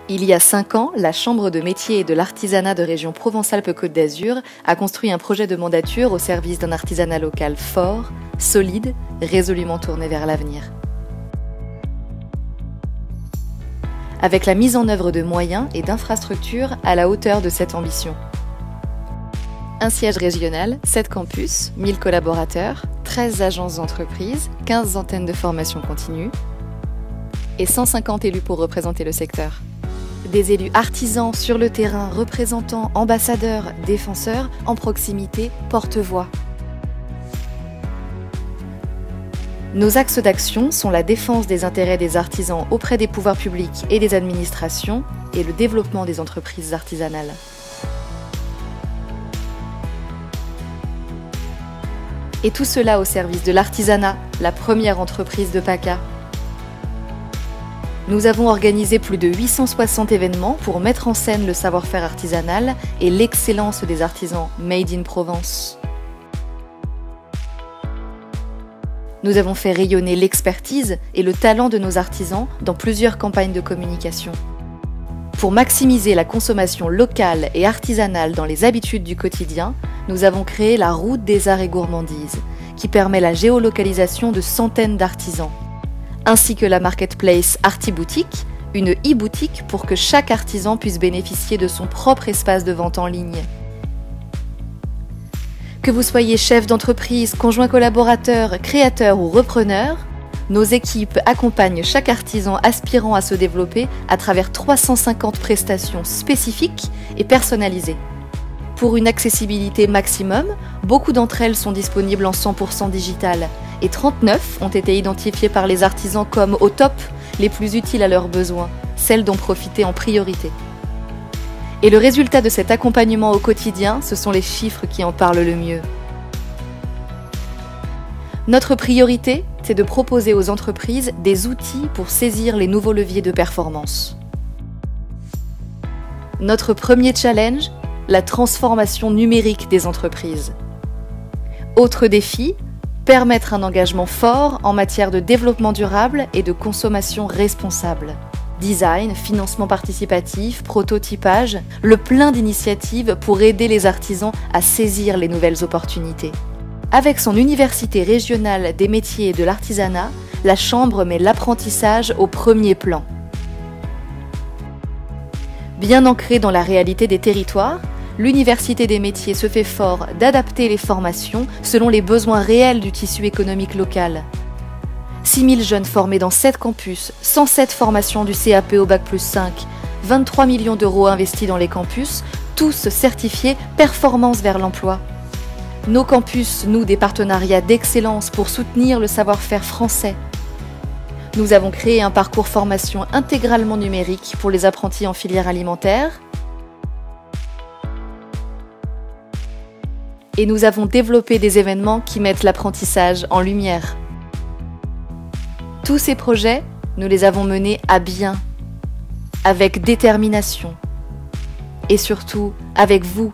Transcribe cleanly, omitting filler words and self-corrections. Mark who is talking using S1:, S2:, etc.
S1: Il y a 5 ans, la Chambre de métiers et de l'artisanat de région Provence-Alpes-Côte d'Azur a construit un projet de mandature au service d'un artisanat local fort, solide, résolument tourné vers l'avenir. Avec la mise en œuvre de moyens et d'infrastructures à la hauteur de cette ambition. Un siège régional, 7 campus, 1000 collaborateurs, 13 agences d'entreprise, 15 antennes de formation continue et 150 élus pour représenter le secteur. Des élus artisans sur le terrain, représentants, ambassadeurs, défenseurs, en proximité, porte-voix. Nos axes d'action sont la défense des intérêts des artisans auprès des pouvoirs publics et des administrations et le développement des entreprises artisanales. Et tout cela au service de l'artisanat, la première entreprise de PACA. Nous avons organisé plus de 860 événements pour mettre en scène le savoir-faire artisanal et l'excellence des artisans Made in Provence. Nous avons fait rayonner l'expertise et le talent de nos artisans dans plusieurs campagnes de communication. Pour maximiser la consommation locale et artisanale dans les habitudes du quotidien, nous avons créé la Route des Arts et Gourmandises, qui permet la géolocalisation de centaines d'artisans, ainsi que la marketplace Artiboutique, une e-boutique pour que chaque artisan puisse bénéficier de son propre espace de vente en ligne. Que vous soyez chef d'entreprise, conjoint collaborateur, créateur ou repreneur, nos équipes accompagnent chaque artisan aspirant à se développer à travers 350 prestations spécifiques et personnalisées. Pour une accessibilité maximum, beaucoup d'entre elles sont disponibles en 100% digital et 39 ont été identifiées par les artisans comme au top, les plus utiles à leurs besoins, celles dont profiter en priorité. Et le résultat de cet accompagnement au quotidien, ce sont les chiffres qui en parlent le mieux. Notre priorité, c'est de proposer aux entreprises des outils pour saisir les nouveaux leviers de performance. Notre premier challenge, la transformation numérique des entreprises. Autre défi, permettre un engagement fort en matière de développement durable et de consommation responsable. Design, financement participatif, prototypage, le plein d'initiatives pour aider les artisans à saisir les nouvelles opportunités. Avec son université régionale des métiers et de l'artisanat, la Chambre met l'apprentissage au premier plan. Bien ancrée dans la réalité des territoires, l'Université des métiers se fait fort d'adapter les formations selon les besoins réels du tissu économique local. 6000 jeunes formés dans 7 campus, 107 formations du CAP au Bac+5, 23 millions d'euros investis dans les campus, tous certifiés Performance vers l'emploi. Nos campus nouent des partenariats d'excellence pour soutenir le savoir-faire français. Nous avons créé un parcours formation intégralement numérique pour les apprentis en filière alimentaire. Et nous avons développé des événements qui mettent l'apprentissage en lumière. Tous ces projets, nous les avons menés à bien, avec détermination et surtout avec vous,